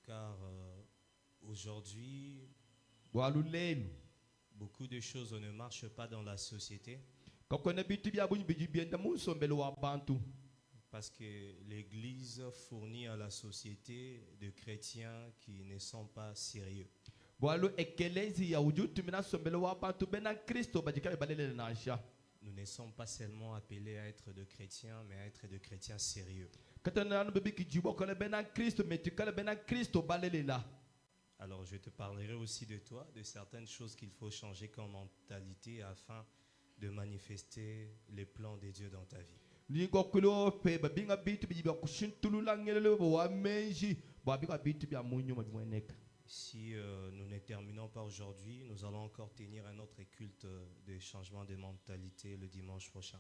Car aujourd'hui, beaucoup de choses ne marchent pas dans la société parce que l'Église fournit à la société de chrétiens qui ne sont pas sérieux. Nous ne sommes pas seulement appelés à être de chrétiens, mais à être de chrétiens sérieux. Alors je te parlerai aussi de toi, de certaines choses qu'il faut changer comme mentalité afin de manifester les plans de Dieu dans ta vie. Si nous ne terminons pas aujourd'hui, nous allons encore tenir un autre culte de changement de mentalité le dimanche prochain.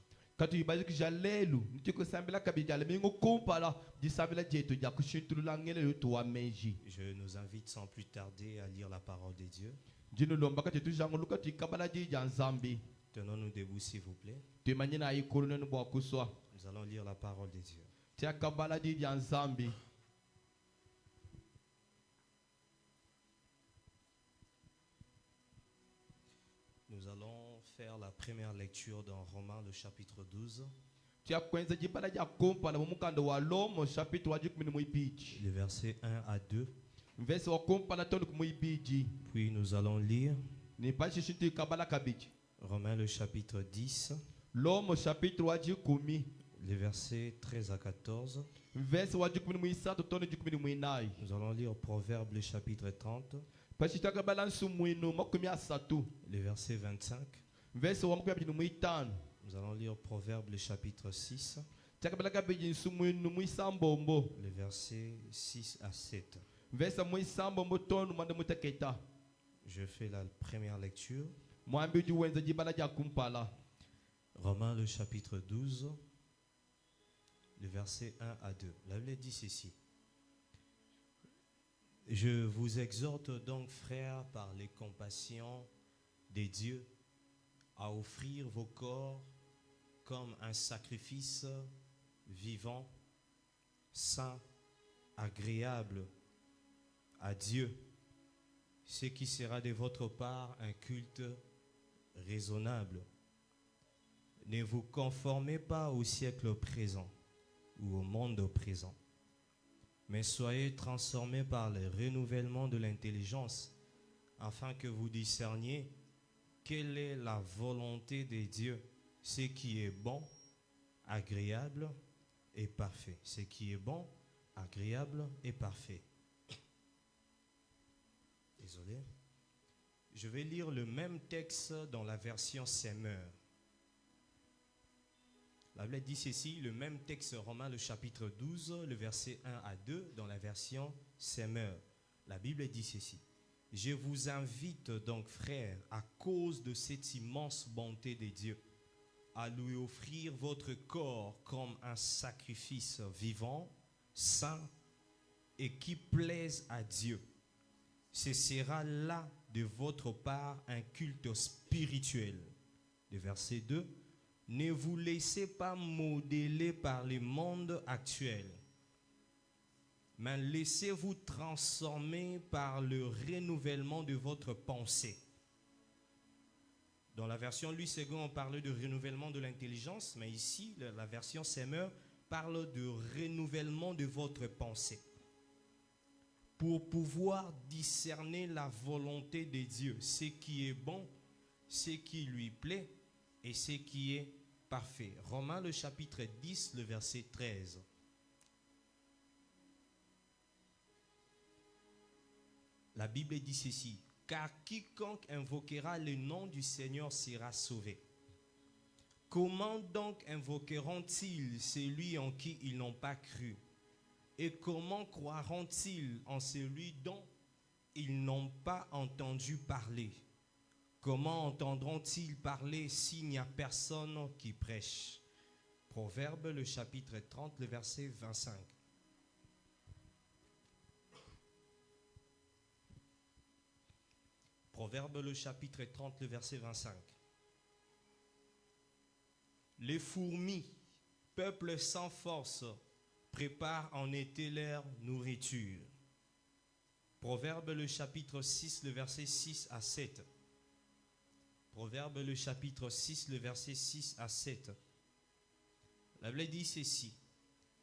Je nous invite sans plus tarder à lire la parole de Dieu. Tenons-nous debout s'il vous plaît. Nous allons lire la parole de Dieu. Nous allons faire la première lecture dans Romains le chapitre 12. Le verset 1 à 2. Puis nous allons lire Romains le chapitre 10. Les versets 13 à 14. Nous allons lire Proverbes le chapitre 30. Le verset 25. Nous allons lire Proverbes le chapitre 6. Le verset 6 à 7. Je fais la première lecture. Romains le chapitre 12. Le verset 1 à 2. La Bible dit ceci. Je vous exhorte donc, frères, par les compassions de Dieu, à offrir vos corps comme un sacrifice vivant, saint, agréable à Dieu, ce qui sera de votre part un culte raisonnable. Ne vous conformez pas au siècle présent ou au monde présent, mais soyez transformés par le renouvellement de l'intelligence, afin que vous discerniez quelle est la volonté de Dieu, ce qui est bon, agréable et parfait. Ce qui est bon, agréable et parfait. Désolé. Je vais lire le même texte dans la version Semeur. La Bible dit ceci, le même texte, Romains le chapitre 12, le verset 1 à 2, dans la version Semeur. La Bible dit ceci. Je vous invite donc, frères, à cause de cette immense bonté de Dieu, à lui offrir votre corps comme un sacrifice vivant, saint et qui plaise à Dieu. Ce sera là de votre part un culte spirituel. Le verset 2. Ne vous laissez pas modeler par le monde actuel, mais laissez-vous transformer par le renouvellement de votre pensée. Dans la version Louis II, on parle de renouvellement de l'intelligence, mais ici, la version Semeur parle de renouvellement de votre pensée. Pour pouvoir discerner la volonté de Dieu, ce qui est bon, ce qui lui plaît et ce qui est parfait. Romains le chapitre 10, le verset 13. La Bible dit ceci. Car quiconque invoquera le nom du Seigneur sera sauvé. Comment donc invoqueront-ils celui en qui ils n'ont pas cru? Et comment croiront-ils en celui dont ils n'ont pas entendu parler? Comment entendront-ils parler s'il n'y a personne qui prêche? Proverbe le chapitre 30, le verset 25. Proverbe le chapitre 30, le verset 25. Les fourmis, peuple sans force, prépare en été leur nourriture. Proverbe le chapitre 6, le verset 6 à 7. Proverbe le chapitre 6, le verset 6 à 7. La Bible dit ceci.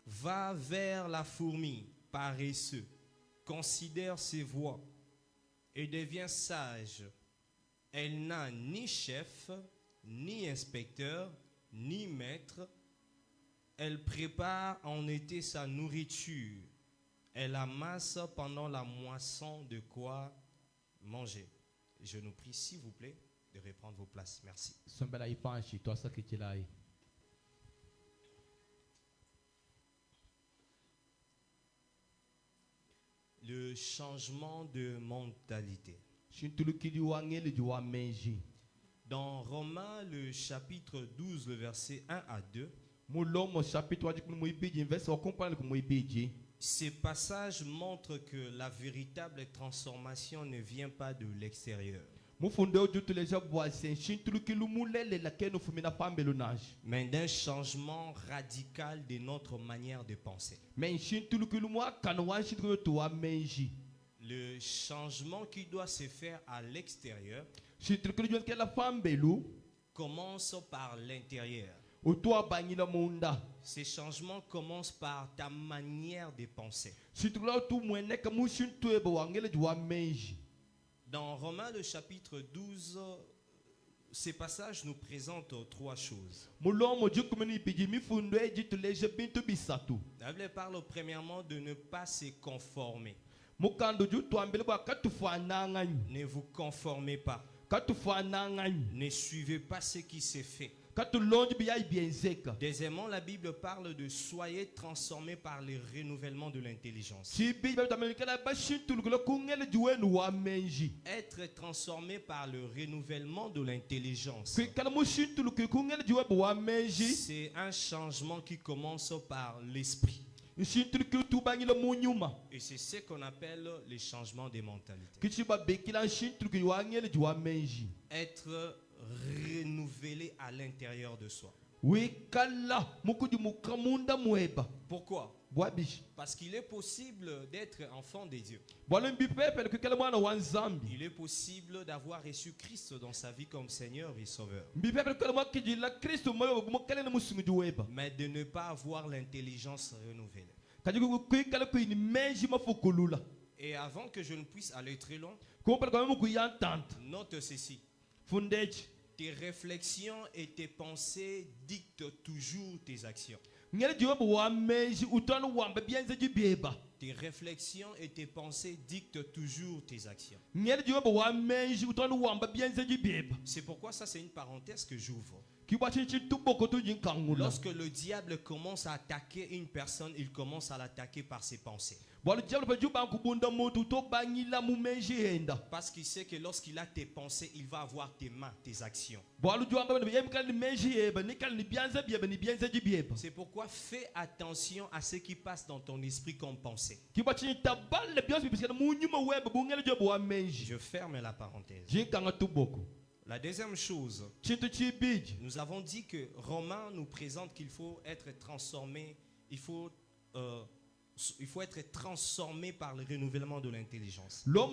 Va vers la fourmi, paresseux, considère ses voies et deviens sage. Elle n'a ni chef, ni inspecteur, ni maître. Elle prépare en été sa nourriture. Elle amasse pendant la moisson de quoi manger. Je nous prie, s'il vous plaît, de reprendre vos places. Merci. Le changement de mentalité. Dans Romains, le chapitre 12, le verset 1 à 2, ces passages montrent que la véritable transformation ne vient pas de l'extérieur, mais d'un changement radical de notre manière de penser. Le changement qui doit se faire à l'extérieur commence par l'intérieur. Ces changements commencent par ta manière de penser. Dans Romains le chapitre 12, ces passages nous présentent trois choses. La Bible parle premièrement de ne pas se conformer. Ne vous conformez pas. Ne suivez pas ce qui s'est fait. Deuxièmement, la Bible parle de soyez transformés par le renouvellement de l'intelligence. Être transformé par le renouvellement de l'intelligence, c'est un changement qui commence par l'esprit. Et c'est ce qu'on appelle les changements de mentalité. Être renouvelé à l'intérieur de soi. Pourquoi? Parce qu'il est possible d'être enfant de Dieu. Il est possible d'avoir reçu Christ dans sa vie comme Seigneur et Sauveur. Mais de ne pas avoir l'intelligence renouvelée. Et avant que je ne puisse aller très loin, note ceci. Tes réflexions et tes pensées dictent toujours tes actions. Tes réflexions et tes pensées dictent toujours tes actions. C'est pourquoi ça, c'est une parenthèse que j'ouvre. Lorsque le diable commence à attaquer une personne, il commence à l'attaquer par ses pensées. Parce qu'il sait que lorsqu'il a tes pensées, il va avoir tes mains, tes actions. C'est pourquoi fais attention à ce qui passe dans ton esprit comme pensée. Je ferme la parenthèse. La deuxième chose, nous avons dit que Romains nous présente qu'il faut être transformé, il faut être transformé par le renouvellement de l'intelligence. La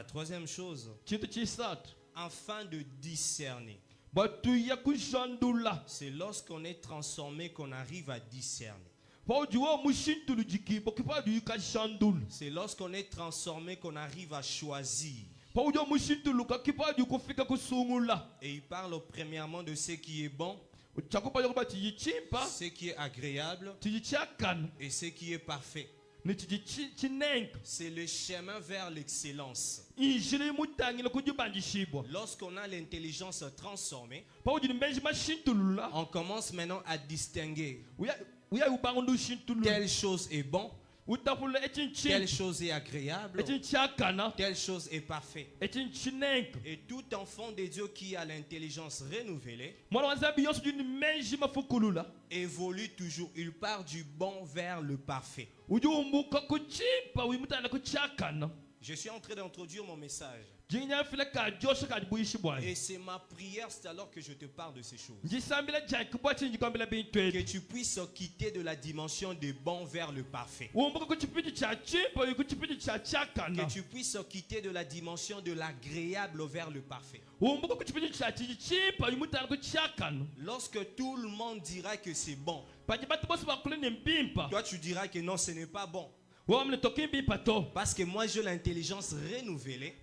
troisième chose, afin de discerner. C'est lorsqu'on est transformé qu'on arrive à discerner. C'est lorsqu'on est transformé qu'on arrive à choisir. Et il parle premièrement de ce qui est bon, ce qui est agréable et ce qui est parfait. C'est le chemin vers l'excellence. Lorsqu'on a l'intelligence transformée, on commence maintenant à distinguer telle chose est bon, telle chose est agréable, telle chose est parfait. Et tout enfant de Dieu qui a l'intelligence renouvelée évolue toujours. Il part du bon vers le parfait. Je suis en train d'introduire mon message. Et c'est ma prière, c'est alors que je te parle de ces choses. Que tu puisses quitter de la dimension du bon vers le parfait. Que tu puisses quitter de la dimension de l'agréable vers le parfait. Lorsque tout le monde dira que c'est bon, toi tu diras que non, ce n'est pas bon. Parce que moi j'ai l'intelligence renouvelée.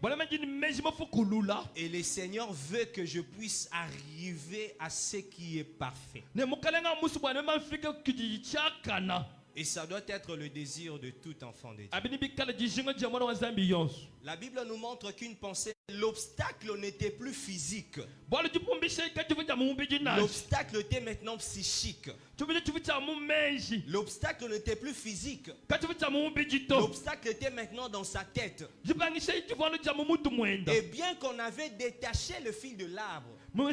Et le Seigneur veut que je puisse arriver à ce qui est parfait. Et ça doit être le désir de tout enfant de Dieu. La Bible nous montre qu'une pensée, l'obstacle n'était plus physique. L'obstacle était maintenant psychique. L'obstacle n'était plus physique. L'obstacle était maintenant dans sa tête. Et bien qu'on avait détaché le fil de l'arbre, on a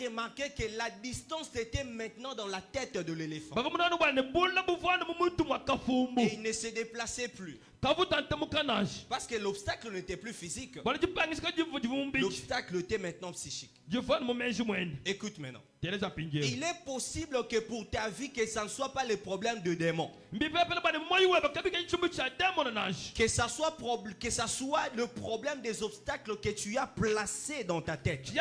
remarqué que la distance était maintenant dans la tête de l'éléphant. Et il ne se déplaçait plus. Parce que l'obstacle n'était plus physique. L'obstacle était maintenant psychique. Écoute maintenant. Il est possible que pour ta vie, que ça ne soit pas le problème de démons. Que ça soit le problème des obstacles que tu as placés dans ta tête. Tu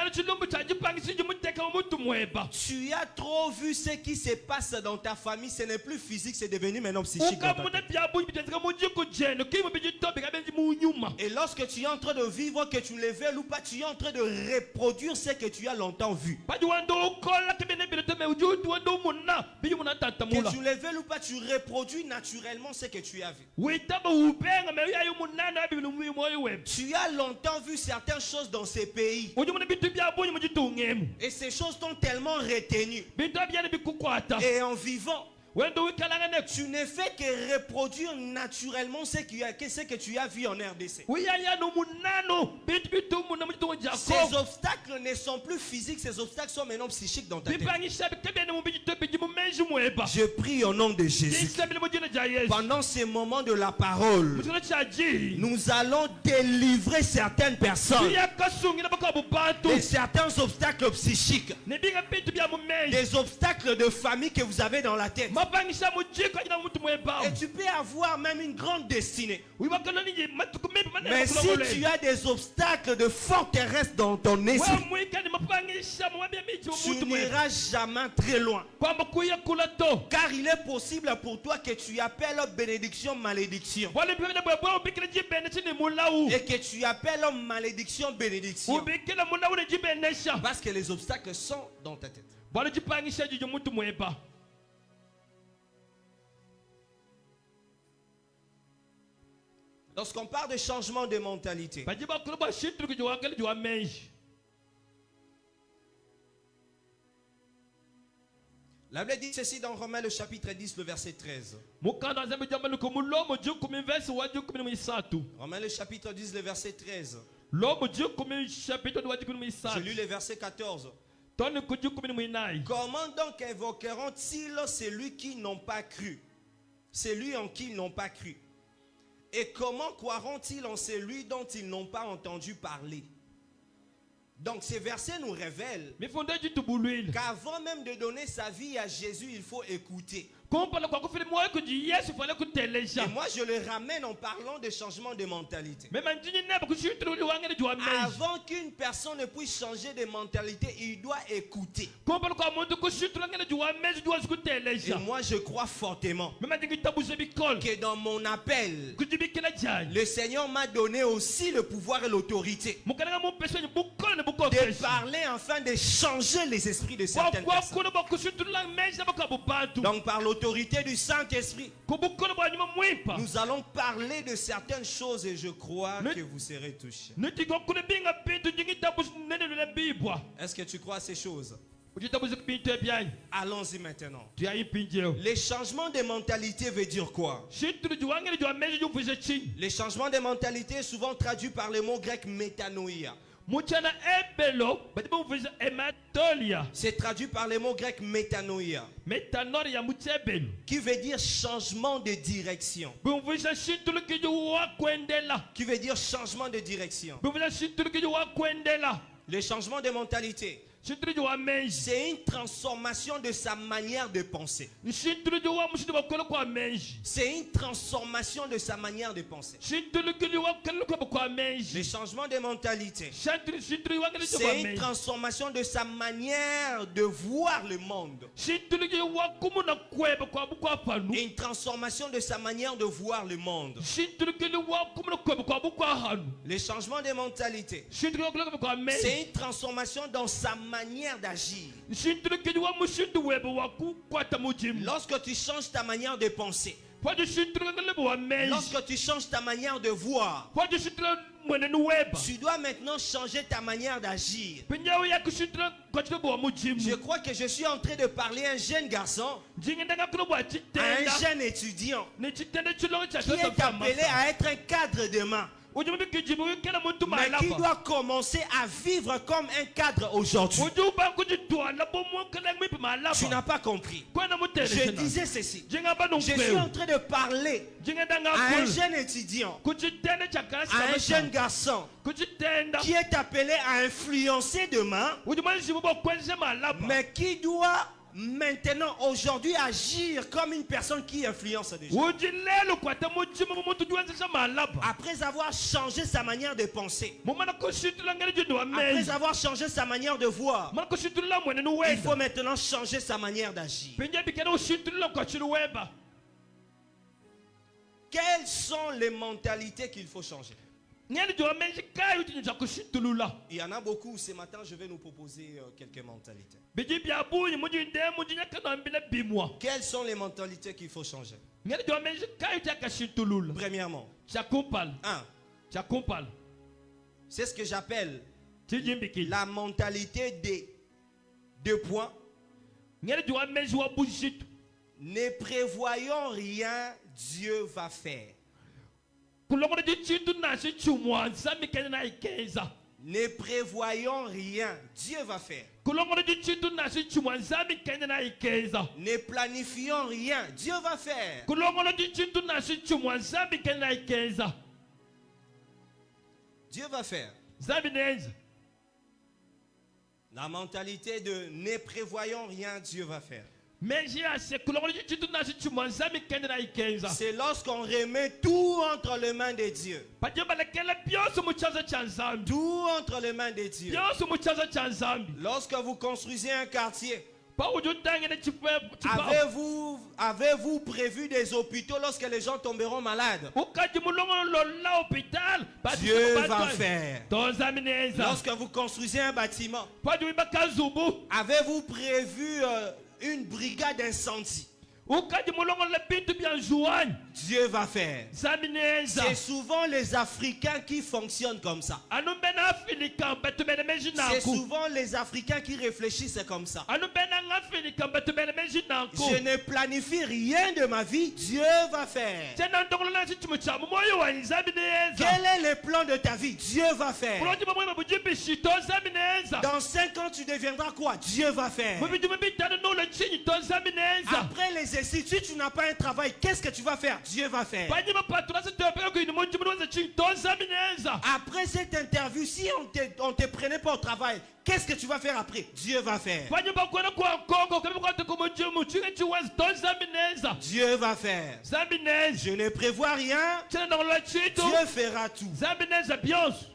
as trop vu ce qui se passe dans ta famille. Ce n'est plus physique, c'est devenu maintenant psychique dans ta tête. Et lorsque tu es en train de vivre, que tu ne le veuilles ou pas, tu es en train de reproduire ce que tu as longtemps vu. Que tu le veuilles ou pas, tu reproduis naturellement ce que tu as vu. Tu as longtemps vu certaines choses dans ces pays. Et ces choses t'ont tellement retenu. Et en vivant, tu ne fais que reproduire naturellement ce que tu as vu en RDC. Ces obstacles ne sont plus physiques, ces obstacles sont maintenant psychiques dans ta tête. Je prie au nom de Jésus. Pendant ces moments de la parole, nous allons délivrer certaines personnes de certains obstacles psychiques, des obstacles de famille que vous avez dans la tête. Et tu peux avoir même une grande destinée. Mais si tu as des obstacles de forteresse dans ton esprit, tu n'iras jamais très loin. Car il est possible pour toi que tu appelles bénédiction malédiction. Et que tu appelles malédiction bénédiction. Parce que les obstacles sont dans ta tête. Lorsqu'on parle de changement de mentalité, la Bible dit ceci dans Romains le chapitre 10, le verset 13. Romains le chapitre 10, le verset 13. Je lis le verset 14. Comment donc invoqueront-ils celui qui n'ont pas cru, celui en qui ils n'ont pas cru? Et comment croiront-ils en celui dont ils n'ont pas entendu parler? Donc ces versets nous révèlent qu'avant même de donner sa vie à Jésus, il faut écouter. Et moi je le ramène en parlant de changement de mentalité. Avant qu'une personne ne puisse changer de mentalité, il doit écouter. Et moi je crois fortement que dans mon appel, le Seigneur m'a donné aussi le pouvoir et l'autorité de parler afin de changer les esprits de certaines personnes. Donc par l'autorité du Saint-Esprit, nous allons parler de certaines choses et je crois que vous serez touchés. Est-ce que tu crois à ces choses? Allons-y maintenant. Les changements de mentalité veut dire quoi? Les changements de mentalité est souvent traduit par le mot grec métanoïa. Muchana ebelo, batibo mvuza ematolia. C'est traduit par le mot grec métanoïa, Metanoria muchebelo. qui veut dire changement de direction. Bumvuza shintulu kijo wa kwendela. Qui veut dire changement de direction. Bumvuza shintulu kijo wa kwendela. Le changement de mentalité, Shintulu kijo wa menji. c'est une transformation de sa manière de penser. Shintulu kijo wa mushito bakolo kwa menji. C'est une transformation de sa manière de penser. Shintulu kijo wa kolo kwa menji. Le changement de mentalité, Shintulu wa kolo kwa c'est une menji. transformation de sa manière de voir le monde. Shintulu kijo wa kumuna kweba kwa bukwa panu. Une transformation de sa manière de voir le monde. Shintulu kijo wa kumuna kweba kwa bukwa hanu. Le changement de mentalité, Shintulu wa kolo kwa menji. c'est une transformation dans sa manière d'agir. Shintulu kijo wa mushintu weba wa kukwata mujimu. Lorsque tu changes ta manière de penser, Pode shintulu ngale wa menji. lorsque tu changes ta manière de voir, Pode shintulu mwene weba. tu dois maintenant changer ta manière d'agir. Penyawo ya kushintulu kwa chilo wa mujimu. Je crois que je suis en train de parler à un jeune garçon, Jingenda kulo wa à chitenda. un jeune étudiant Ne chitenda chilo cha qui est appelé à être un cadre demain, Ujumu kijibu kila muntu mais qui malapa. doit commencer à vivre comme un cadre aujourd'hui. Ujuba kujitwa la bomo kala ngmipi malapa. Tu n'as pas compris. Kwa na mutele. Je disais ceci. Jinga ba no Je suis en train de parler Jingenda à un ngakulu. jeune étudiant, Kuchitenda cha kasi à un jeune garçon Kuchitenda. qui est appelé à influencer demain, Ujuma shibu bo kwenze malapa. mais qui doit maintenant, aujourd'hui, agir comme une personne qui influence déjà. Ujilelo kwa ta mujimu muntu juanza malapa. Après avoir changé sa manière de penser, Mumana kushitula ngale jundo wa après menji. avoir changé sa manière de voir, Mwana kushitula mwene il nuweba. faut maintenant changer sa manière d'agir. Penye bikena ushitula kwa chilo weba. Quelles sont les mentalités qu'il faut changer? Ngale juwa menji kayo tinja kushitulula. Il y en a beaucoup. Ce matin, je vais nous proposer quelques mentalités. Biji bya bunyi muji nde muji nyakana mbile bimwa. Quelles sont les mentalités qu'il faut changer? Ngale juwa menji kayo tia kashitulula. Premièrement, Chakumpal. 1. Chakumpal. C'est ce que j'appelle Tijimbiki. la mentalité des 2 points. Ngale juwa menji wa bujitu. Ne prévoyons rien, Dieu va faire. Kulongora di chitu na shi chumwa nzami kene na ikeza. Ne prévoyons rien, Dieu va faire. Kulongora di chitu na shi chumwa nzami kene na ikeza. Ne planifions rien, Dieu va faire. Kulongora di chitu na shi chumwa nzami kene na ikeza. Dieu va faire. Nzami nenza. La mentalité de ne prévoyons rien, Dieu va faire. Menji ase kulongora di chitu na shi chumwa nzami kene na ikeza. C'est lorsqu'on remet tout entre les mains de Dieu. Pajamba lekele byoso mu chanzo cha nzambi. Tout entre les mains de Dieu. Byoso mu chanzo cha nzambi. Lorsque vous construisez un quartier, Pa ujutange ne chipe. avez-vous prévu des hôpitaux lorsque les gens tomberont malades? Ukaji mulongo lola hôpital. Dieu va faire. Tonzami nenza. Lorsque vous construisez un bâtiment, Paju ibaka zubu. avez-vous prévu une brigade d'incendie? Ukaji mulongo le bintu bien jouane. Dieu va faire. Zami nenza. C'est souvent les Africains qui fonctionnent comme ça. Anu bena Afrika betu bena C'est mejinaku. souvent les Africains qui réfléchissent comme ça. Anu bena Afrika betu bena mejinaku. Je ne planifie rien de ma vie, Dieu va faire. Tena ndongolo na chitu cha moyo wa nzami nenza. Quel est le plan de ta vie? Dieu va faire. Kuloji mwe bujibi shito zami nenza. Dans 5 ans, tu deviendras quoi? Dieu va faire. Mubiju mbitano no le chini to zami nenza. Après les études, si tu n'as pas un travail, qu'est-ce que tu vas faire? Dieu va faire. Panyima patura se topeka ku inimu jimu nza chini to zami nenza. Après cette interview, si on te prenait pas au travail, qu'est-ce que tu vas faire après? Dieu va faire. Panyima kwena kwa Kongo kama kwa tuko mujimu chini chiwezi to zami nenza. Dieu va faire. Zami nenza. Je ne prévois rien, Tena ndongolo la chitu. Dieu fera tout. Zami nenza bionso.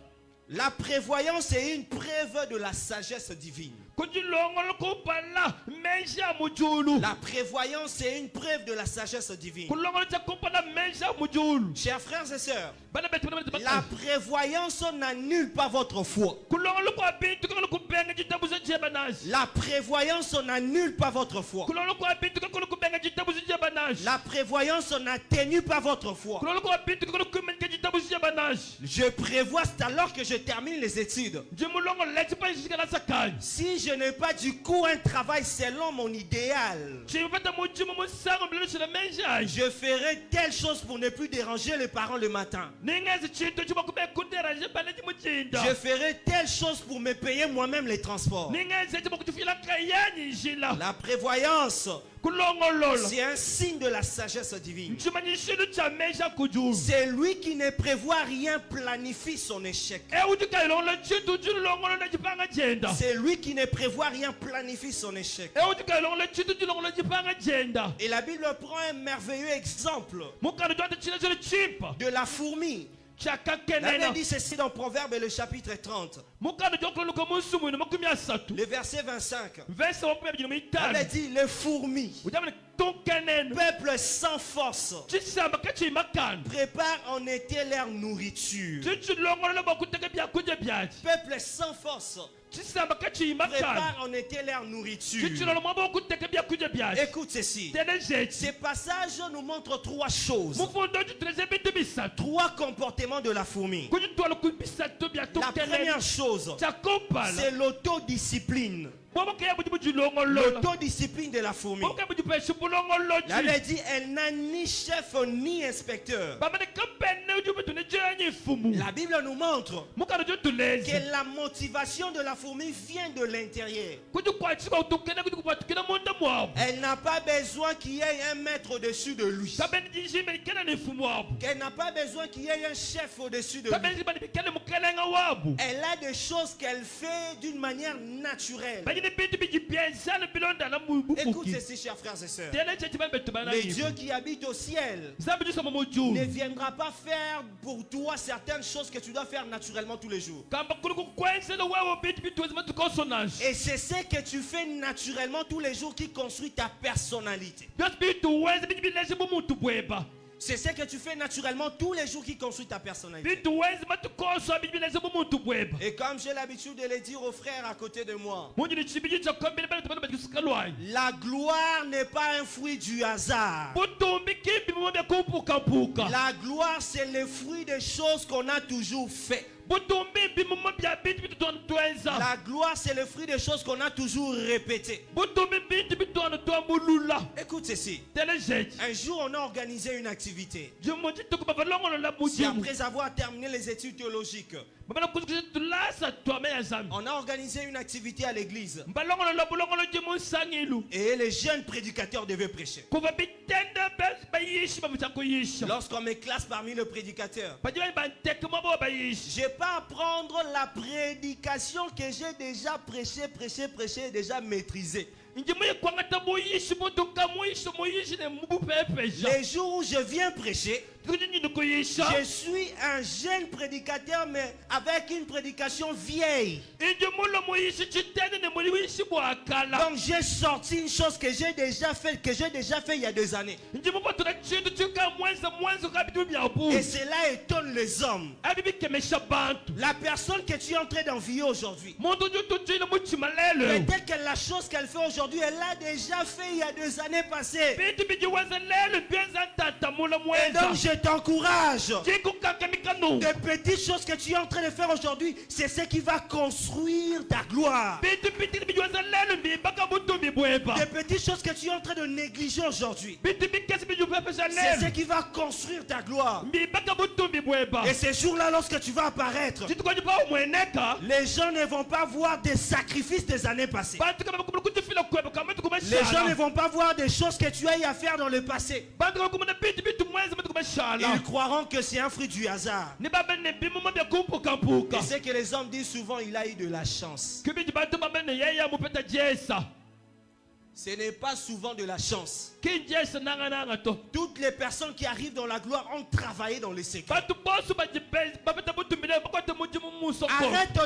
La prévoyance est une preuve de la sagesse divine. Kujilongolo kupala menja mujulu. La prévoyance est une preuve de la sagesse divine. Kulongolo cha kupala menja mujulu. Chers frères et sœurs, Bana betu bana betu. la prévoyance n'annule pas votre foi. Kulongolo kwa bintu kana kubenga jitabu za jebanaji. La prévoyance n'annule pas votre foi. Kulongolo kwa bintu kana kubenga jitabu za jebanaji. La prévoyance n'atténue pas votre foi. Kulongolo kwa bintu kana kubenga jitabu za jebanaji. Je prévois, c'est alors que je termine les études. Jimulongo leti pa ishikana sakani. Si je n'ai pas du coup un travail selon mon idéal, je ferai telle chose pour ne plus déranger les parents le matin. Je ferai telle chose pour me payer moi-même les transports. La prévoyance, c'est un signe de la sagesse divine. C'est lui qui ne prévoit rien planifie son échec. C'est lui qui ne prévoit rien planifie son échec. Et la Bible prend un merveilleux exemple de la fourmi. La Bible dit ceci dans Proverbe le chapitre 30. Le verset 25. La Bible dit les fourmis, peuple sans force, prépare en été leur nourriture. Peuple sans force, prépare en été leur nourriture. Écoute ceci. Ces passages nous montrent trois choses. Trois comportements de la fourmi. La première chose, c'est l'autodiscipline. L'autodiscipline de la fourmi. La Bible dit elle n'a ni chef ni inspecteur. La Bible nous montre que la motivation de la fourmi vient de l'intérieur. Elle n'a pas besoin qu'il y ait un maître au-dessus de lui. Elle n'a pas besoin qu'il y ait un chef au-dessus de lui. Elle a des choses qu'elle fait d'une manière naturelle. Écoute ceci, chers frères et sœurs. Le Dieu qui habite au ciel ne viendra pas faire pour toi certaines choses que tu dois faire naturellement tous les jours. Et c'est ce que tu fais naturellement tous les jours qui construit ta personnalité. C'est ce que tu fais naturellement tous les jours qui construit ta personnalité. Et comme j'ai l'habitude de le dire aux frères à côté de moi, la gloire n'est pas un fruit du hasard. La gloire, c'est le fruit des choses qu'on a toujours fait. La gloire, c'est le fruit des choses qu'on a toujours répétées. Écoute ceci. Un jour, on a organisé une activité. C'est après avoir terminé les études théologiques. On a organisé une activité à l'église. Et les jeunes prédicateurs devaient prêcher. Lorsqu'on me classe parmi les prédicateurs, je peux apprendre la prédication que j'ai déjà prêchée, déjà maîtrisée. Les jours où je viens prêcher, je suis un jeune prédicateur, mais avec une prédication vieille. Donc j'ai sorti une chose que j'ai déjà fait il y a 2 années. Et cela étonne les hommes. La personne que tu es en train d'envier aujourd'hui, peut-être que la chose qu'elle fait aujourd'hui, elle l'a déjà fait il y a 2 années passées. Et donc je t'encourage. Des petites choses que tu es en train de faire aujourd'hui, c'est ce qui va construire ta gloire. Des petites choses que tu es en train de négliger aujourd'hui, c'est ce qui va construire ta gloire. Et ces jours-là, lorsque tu vas apparaître, les gens ne vont pas voir des sacrifices des années passées. Les gens ne vont pas voir des choses que tu as eu à faire dans le passé. Ils croiront que c'est un fruit du hasard. Et c'est que les hommes disent souvent, il a eu de la chance. Ce n'est pas souvent de la chance. Toutes les personnes qui arrivent dans la gloire ont travaillé dans les secrets. Arrête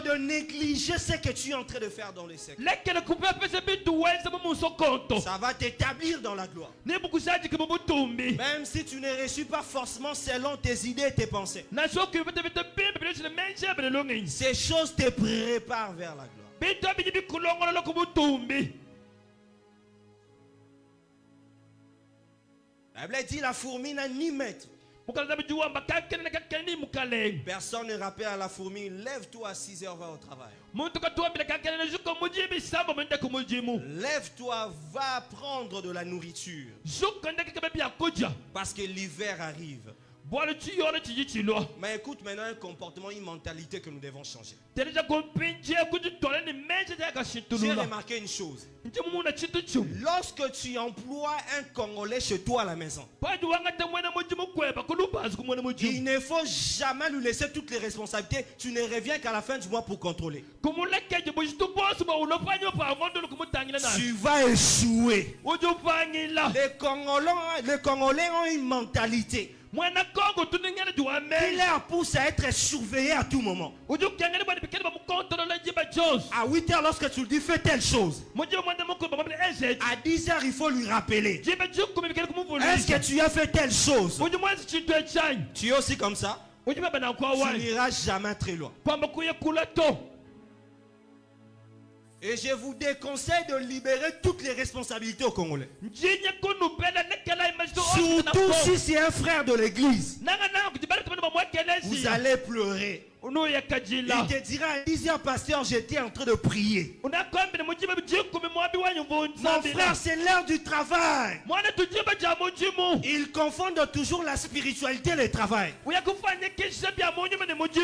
de négliger ce que tu es en train de faire dans les secrets. Ça va t'établir dans la gloire. Même si tu ne réussis pas forcément selon tes idées et tes pensées, ces choses te préparent vers la gloire. La Bible dit la fourmi n'a ni maître Personne ne rappelle à la fourmi, lève-toi à 6h, va au travail. Lève-toi, va prendre de la nourriture. Parce que l'hiver arrive. Mais écoute maintenant un comportement, une mentalité que nous devons changer. J'ai remarqué une chose. Lorsque tu emploies un Congolais chez toi à la maison, il ne faut jamais lui laisser toutes les responsabilités. Tu ne reviens qu'à la fin du mois pour contrôler. Tu vas échouer. Les Congolais ont une mentalité qui leur pousse à être surveillés à tout moment. À 8h, lorsque tu lui dis fais telle chose, à 10h, il faut lui rappeler. Est-ce que tu as fait telle chose? Tu es aussi comme ça? Tu n'iras jamais très loin. Et je vous déconseille de libérer toutes les responsabilités aux Congolais. Surtout si c'est un frère de l'église. Vous allez pleurer. Il te dira à 10h, pasteur, j'étais en train de prier. Mon frère, c'est l'heure du travail. Ils confondent toujours la spiritualité et le travail.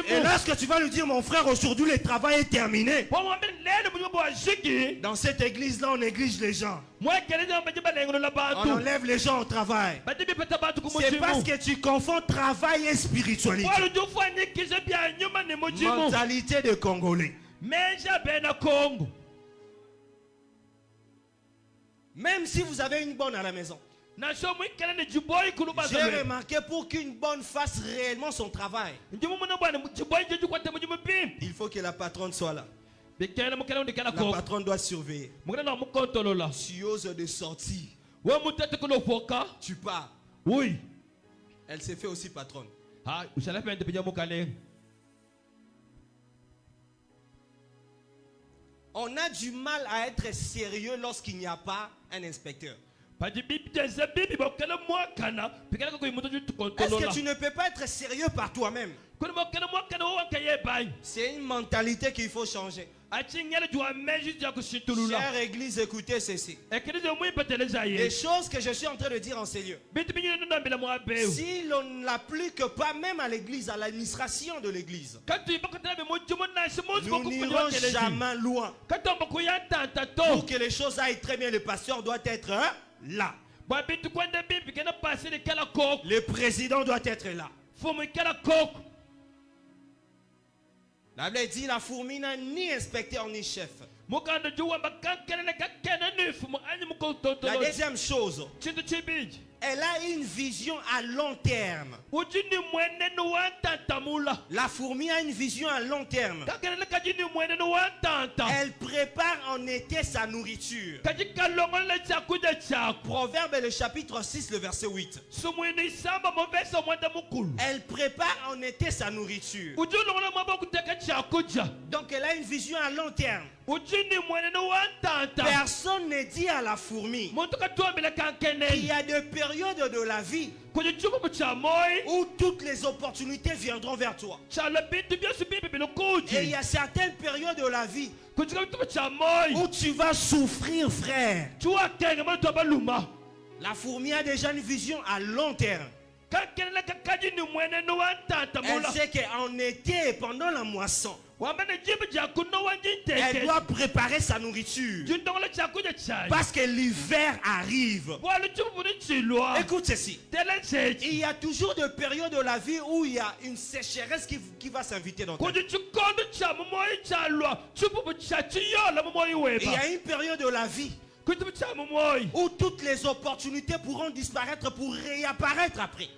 Et lorsque tu vas lui dire, mon frère, aujourd'hui le travail est terminé, dans cette église-là, on néglige les gens. On enlève les gens au travail. C'est parce que tu confonds travail et spiritualité. Mentalité de Congolais. Même si vous avez une bonne à la maison, j'ai remarqué pour qu'une bonne fasse réellement son travail, il faut que la patronne soit là. La patronne doit surveiller. Tu oses de sortir, tu pars. Oui. Elle s'est fait aussi patronne. On a du mal à être sérieux lorsqu'il n'y a pas un inspecteur. Est-ce que tu ne peux pas être sérieux par toi-même? C'est une mentalité qu'il faut changer. Chère église, écoutez ceci. Les choses que je suis en train de dire en ces lieux, si l'on ne l'applique pas même à l'église, à l'administration de l'église, nous n'irons jamais loin. Pour que les choses aillent très bien, le pasteur doit être là. Le président doit être là. La Bible dit la fourmi n'a ni inspecteur ni chef. La deuxième chose, elle a une vision à long terme. La fourmi a une vision à long terme. Elle prépare en été sa nourriture. Proverbe le chapitre 6, le verset 8. Elle prépare en été sa nourriture. Donc elle a une vision à long terme. Personne ne dit à la fourmi qu'il y a des périodes de la vie où toutes les opportunités viendront vers toi. Et il y a certaines périodes de la vie où tu vas souffrir, frère. La fourmi a déjà une vision à long terme. Elle sait qu'en été, pendant la moisson, elle doit préparer sa nourriture. Parce que l'hiver arrive. Écoute ceci. Il y a toujours des périodes de la vie où il y a une sécheresse qui va s'inviter dans ta vie. Il y a une période de la vie où toutes les opportunités pourront disparaître pour réapparaître après.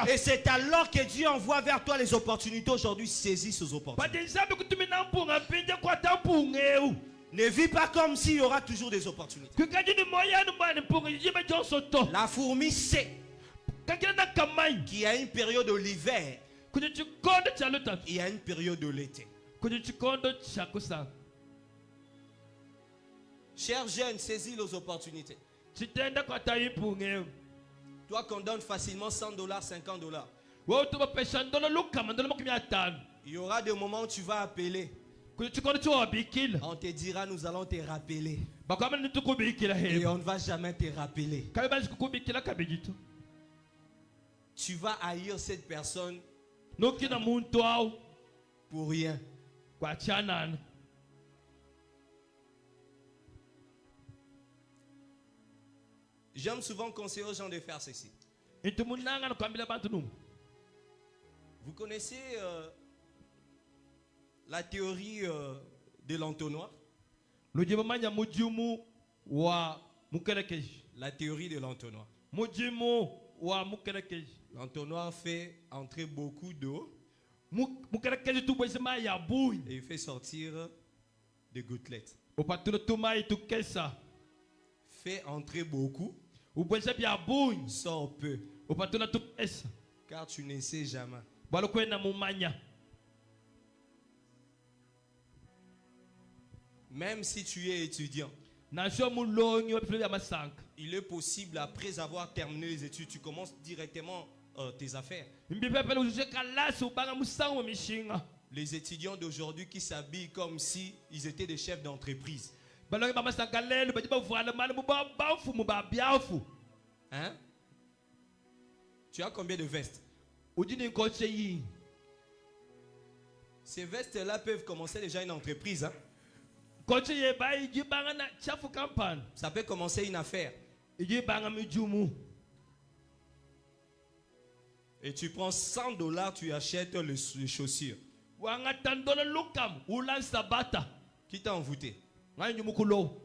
Et c'est alors que Dieu envoie vers toi les opportunités. Aujourd'hui, saisis ces opportunités. Ne vis pas comme s'il y aura toujours des opportunités. La fourmi sait qu'il y a une période de l'hiver, il y a une période de l'été. Chers jeunes, saisis les opportunités. Toi qu'on donne facilement $100, $50. wewe utapesha ndola lukama ndola 500. Il y aura des moments où tu vas appeler. Kuchikona chuo bikila. On te dira, nous allons te rappeler. Bakama nitukubikila Et heba. on ne va jamais te rappeler. Kabe kubikila kabijito. Tu vas haïr cette personne Nokina muntu au pour rien. kwa chanana. J'aime souvent conseiller aux gens de faire ceci. Intumunanga no kwambila bantu numu. Vous connaissez la théorie de l'entonnoir? Lujibamanya mujimu wa mukerekeji. La théorie de l'entonnoir. Mujimu wa mukerekeji. L'entonnoir fait entrer beaucoup d'eau Mukerekeji tubwesema ya buyi. et il fait sortir des gouttelettes. Upatula tumai tukesa. Fait entrer beaucoup, Ubwese bya buyi. sort peu. Upatula tukesa. Car tu ne sais jamais. Balokwena mumanya. Même si tu es étudiant, Nasho mulonyo pifle ya masanka. il est possible, après avoir terminé les études, tu commences directement tes affaires. Mbipepele ujuje kalasi ubanga musango mishinga. Les étudiants d'aujourd'hui qui s'habillent comme si ils étaient des chefs d'entreprise. Balonge bamasanka lelo bajiba vuala mali mubabafu mubabiafu. Hein? Tu as combien de vestes? Ujini koche yi. Ces vestes-là peuvent commencer déjà une entreprise. Hein? Koche ye bayi jibanga na chafu kampani. Ça peut commencer une affaire. Jibanga mijumu. Et tu prends $100, tu achètes les chaussures. Wanga tandola lukam ulan sabata. Qui t'a envoûté? Ngai nyumukulo.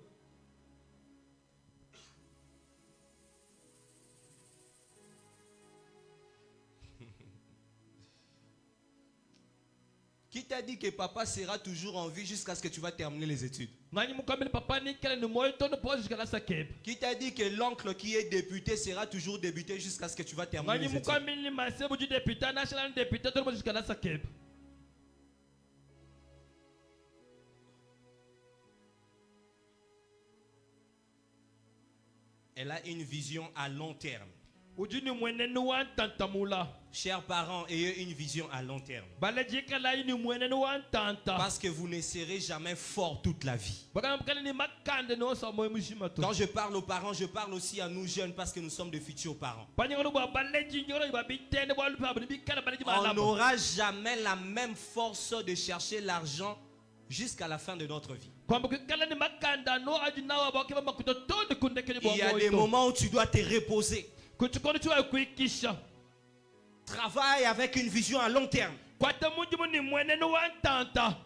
Qui t'a dit que papa sera toujours en vie jusqu'à ce que tu vas terminer les études? Ngai nyumukamele papa ni kele ni moyo tono pose jusqu'à la sakeb. Qui t'a dit que l'oncle qui est député sera toujours député jusqu'à ce que tu vas terminer Ngai les études? nyumukamele ni masebu ju deputy national deputy tono pose jusqu'à la sakeb. Elle a une vision à long terme. Ujini mwenenu wa tantamula. Chers parents, ayez une vision à long terme. Balaji kala ini mwenenu wa tanta. Parce que vous ne serez jamais fort toute la vie. Bakana mkale ni makande no sa moyo mushima to. Quand je parle aux parents, je parle aussi à nous jeunes parce que nous sommes de futurs parents. Panyoro ba balaji nyoro ba bitene ba lupa ba bikala balaji ba On labo. n'aura jamais la même force de chercher l'argent jusqu'à la fin de notre vie. Kwamba kala ni makanda no ajinawa ba kiba makuto tonde kundekele bo Il y a moyo. des moments où tu dois te reposer. Kuchukoni tuwa kuikisha. Travaille avec une vision à long terme. Kwata mujimu ni mwenenu wa tanta.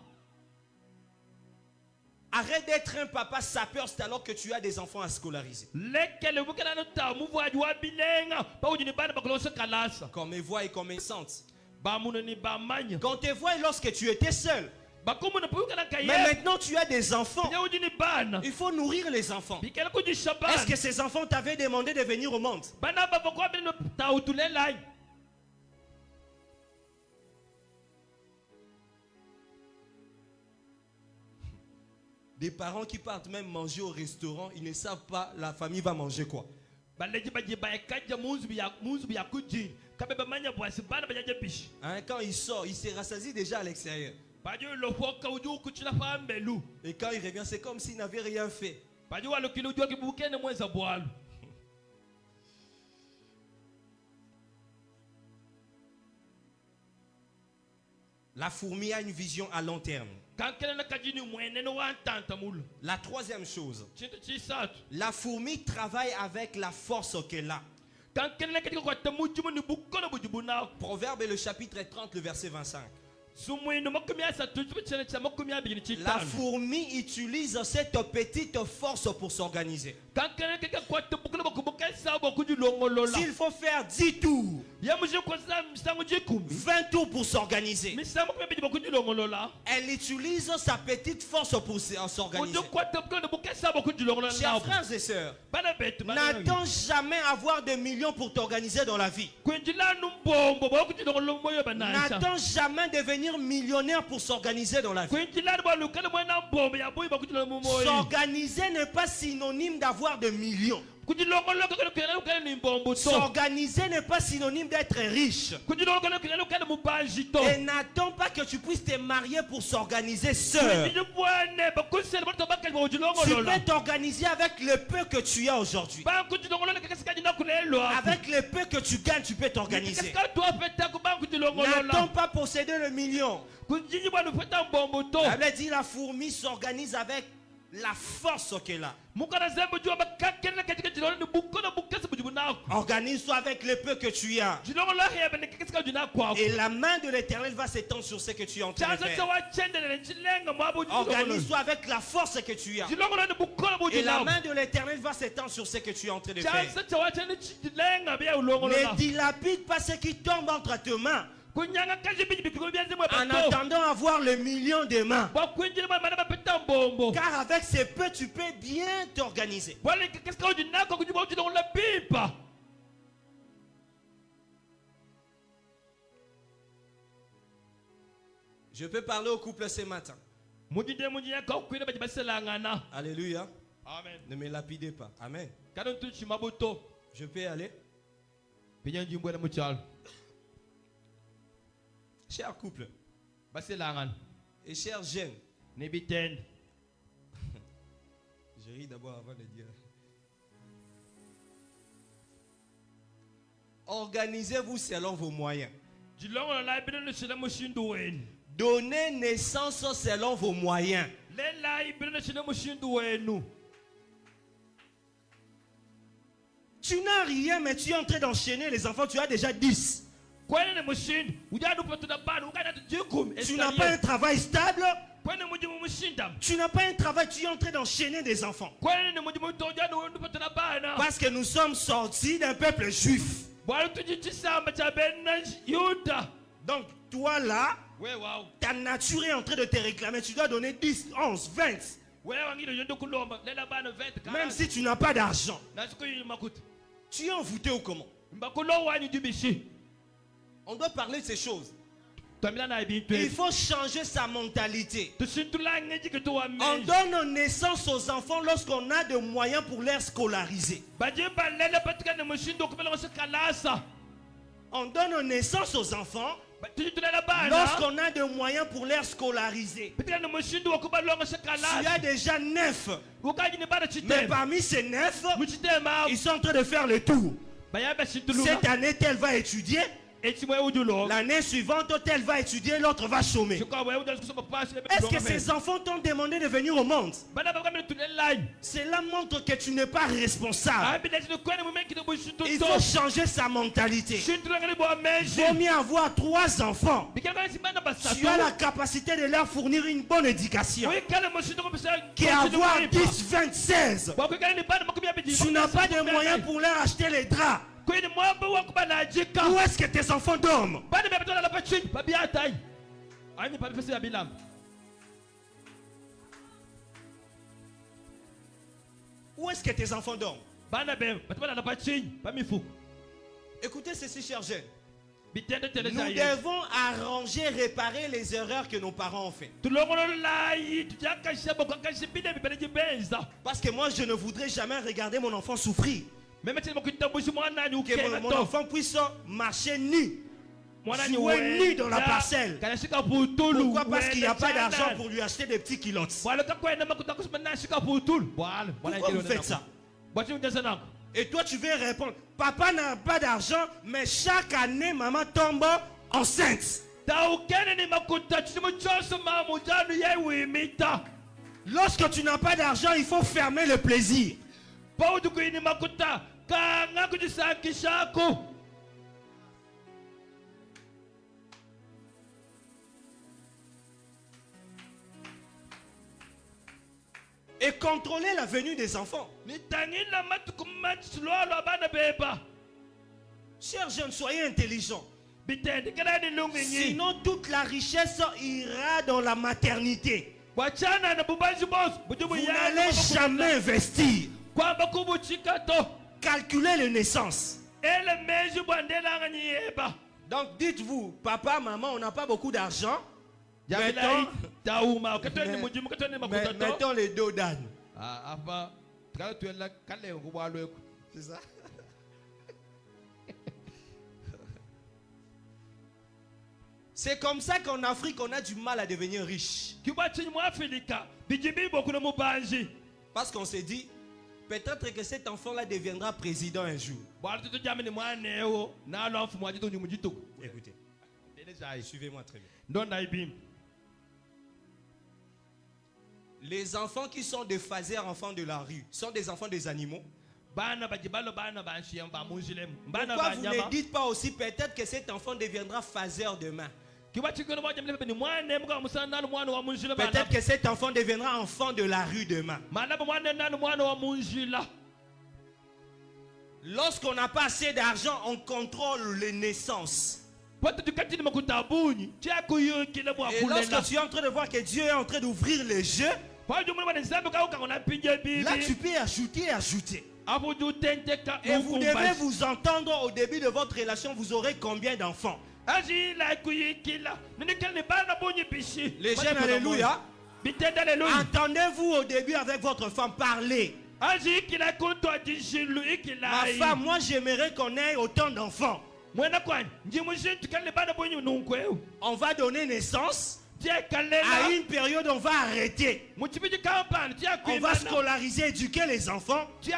Arrête d'être un papa sapeur alors que tu as des enfants à scolariser. Lekele bukala no ta muvuaji wa bilenga. Ba ujini bana bakulose kalasa. Qu'on me voit et qu'on me sente. Ba munani ba manya. Qu'on te voit lorsque tu étais seul. Ba kumuna pukala kaye. Mais maintenant tu as des enfants. Ya ujini bana. Il faut nourrir les enfants. Bikala kujisha bana. Est-ce que ces enfants t'avaient demandé de venir au monde? Bana ba bokwa bino ta utulelai. Des parents qui partent même manger au restaurant, ils ne savent pas la famille va manger quoi. Baleji baji ba ekaja muzu biya kuji. Kabe ba manya bwasi bana ba jaje bishi. Hein, quand il sort, il se rassasie déjà à l'extérieur. Baji lo foka uju kuchila fa mbelu. Et quand il revient, c'est comme s'il n'avait rien fait. Baji wa lo kilo uju kibukene mwenza bwalu. La fourmi a une vision à long terme. Kankele na kajini mweneno wa tanta mulu. La troisième chose, Chintu chisatu. la fourmi travaille avec la force qu'elle a. Kankele na katika kwa tamujimu ni bukono bujibu na. Proverbe le chapitre 30, le verset 25. Sumwino makumia sa tujibu chene cha makumia bigini La chitanu. fourmi utilise cette petite force pour s'organiser. Kankele na katika kwa tabukono bakubuka sa bakuju longolola. S'il faut faire 10 tours, Ya mujie kwa sa misangu jikumi. 20 tours pour s'organiser, Misangu kwa bidi bakuju longolola. elle utilise sa petite force pour s'organiser. Uju kwa tabukono bakuja sa bakuju longolola. Chers frères et sœurs, Bana betu bana. n'attends jamais avoir des millions pour t'organiser dans la vie. Kwenjila numbombo bakuju longolola moyo banasa. N'attends jamais devenir millionnaire pour s'organiser dans la vie. Kwenjila balukale mwana bombo ya boy bakuju longolola moyo. S'organiser n'est pas synonyme d'avoir des millions. S'organiser n'est pas synonyme d'être riche. Et n'attends pas que tu puisses te marier pour s'organiser seul. Tu peux t'organiser avec le peu que tu as aujourd'hui. Avec le peu que tu gagnes, tu peux t'organiser. N'attends pas posséder le million. La Bible dit la fourmi s'organise avec la force qu'elle a. Organise-toi avec le peu que tu as. Et la main de l'Éternel va s'étendre sur ce que tu es en train de faire. Organise-toi avec la force que tu as. Et la main de l'Éternel va s'étendre sur ce que tu es en train de faire. Ne dilapide pas ce qui tombe entre tes mains, en attendant avoir le million de mains. Car avec ces peu, tu peux bien t'organiser. Je peux parler au couple ce matin. Alléluia. Amen. Ne me lapidez pas. Amen. Je peux aller. Cher couple et chers jeunes, je ris d'abord avant de dire. Organisez-vous selon vos moyens. Donnez naissance selon vos moyens. Tu n'as rien, mais tu es en train d'enchaîner les enfants. Tu as déjà 10. Tu n'as pas un travail stable. Tu n'as pas un travail, tu es en train d'enchaîner des enfants. Parce que nous sommes sortis d'un peuple juif. Donc toi là, ta nature est en train de te réclamer. Tu dois donner 10, 11, 20. Même si tu n'as pas d'argent. Tu es envoûté ou comment? On doit parler de ces choses. Il faut changer sa mentalité. On donne naissance aux enfants lorsqu'on a des moyens pour les scolariser. On donne naissance aux enfants lorsqu'on a des moyens pour les scolariser. Tu as déjà 9. Mais parmi ces 9, ils sont en train de faire le tour. Cette année, tel va étudier. L'année suivante, tel va étudier, l'autre va chômer. Est-ce que ces enfants t'ont demandé de venir au monde? Cela montre que tu n'es pas responsable. Il faut changer sa mentalité. Il vaut mieux avoir 3 enfants. Tu as la capacité de leur fournir une bonne éducation qu'avoir 10, 20, 16. Tu n'as pas de moyens pour leur acheter les draps. Où est-ce que tes enfants dorment? Où est-ce que tes enfants dorment? Écoutez ceci, chers jeunes. Nous devons arranger, réparer les erreurs que nos parents ont faites. Parce que moi, je ne voudrais jamais regarder mon enfant souffrir. Que mon enfant puisse marcher nu, jouer nu dans la parcelle. Pourquoi? Parce qu'il n'y a pas d'argent pour lui acheter des petits culottes. Pourquoi vous faites ça? Et toi tu veux répondre, papa n'a pas d'argent, mais chaque année maman tombe enceinte. Lorsque tu n'as pas d'argent, il faut fermer le plaisir. Et contrôler la venue des enfants. Chers jeunes, soyez intelligents. Sinon toute la richesse ira dans la maternité. Vous n'allez jamais investir. Calculez les naissances. Donc dites-vous, papa, maman, on n'a pas beaucoup d'argent. Mettons les dos d'âne. C'est ça? C'est comme ça qu'en Afrique, on a du mal à devenir riche. Parce qu'on s'est dit, peut-être que cet enfant-là deviendra président un jour. Écoutez, suivez-moi très bien. Les enfants qui sont des phasers, enfants de la rue, sont des enfants des animaux. Pourquoi vous ne dites pas aussi peut-être que cet enfant deviendra phaser demain? Peut-être que cet enfant deviendra enfant de la rue demain. Lorsqu'on n'a pas assez d'argent, on contrôle les naissances. Et lorsque tu es en train de voir que Dieu est en train d'ouvrir les jeux, là tu peux ajouter. Et vous devez vous entendre au début de votre relation, vous aurez combien d'enfants? Les jeunes, alléluia. Entendez-vous au début avec votre femme parler. Ma femme, moi j'aimerais qu'on ait autant d'enfants. On va donner naissance. À une période, on va arrêter. On va scolariser, éduquer les enfants. Et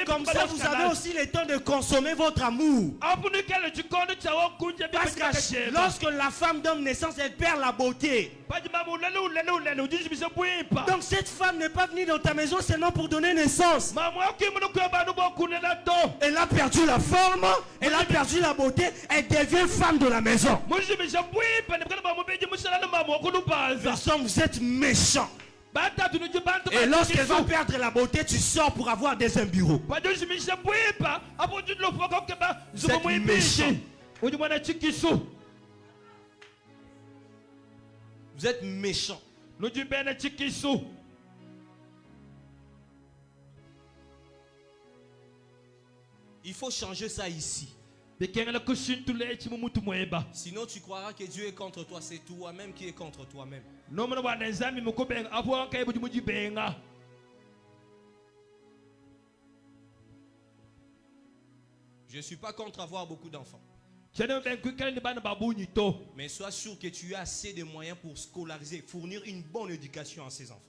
comme ça, vous avez aussi le temps de consommer votre amour. Parce que lorsque la femme donne naissance, elle perd la beauté. Donc cette femme n'est pas venue dans ta maison seulement pour donner naissance. Elle a perdu la forme, elle a perdu la beauté, elle devient femme de la maison. Vous êtes méchants. Et lorsqu'elle va perdre la beauté, tu sors pour avoir un bureau. Vous êtes méchants. Vous êtes méchants. Il faut changer ça ici. Sinon tu croiras que Dieu est contre toi. C'est toi-même qui est contre toi-même. Je ne suis pas contre avoir beaucoup d'enfants. Mais sois sûr que tu as assez de moyens pour scolariser, fournir une bonne éducation à ces enfants.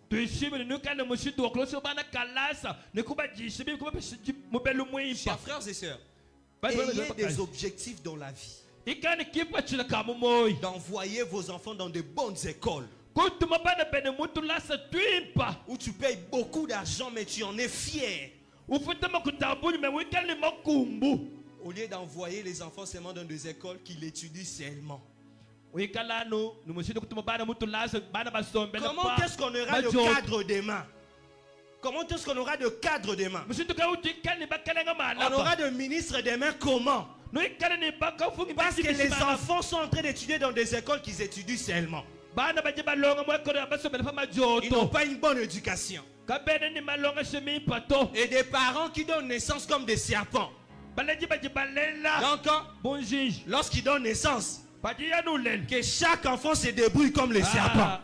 Chers frères et sœurs, ayez des objectifs dans la vie. D'envoyer vos enfants dans de bonnes écoles. Où tu payes beaucoup d'argent mais tu en es fier. Au lieu d'envoyer les enfants seulement dans des écoles qui l'étudient seulement. Comment est-ce qu'on aura de cadre demain? Comment est-ce qu'on aura de cadre demain? On aura de ministre demain comment? Parce que les enfants sont en train d'étudier dans des écoles qu'ils étudient seulement. Ils n'ont pas une bonne éducation. Et des parents qui donnent naissance comme des serpents. Donc, lorsqu'ils donnent naissance, que chaque enfant se débrouille comme les serpents.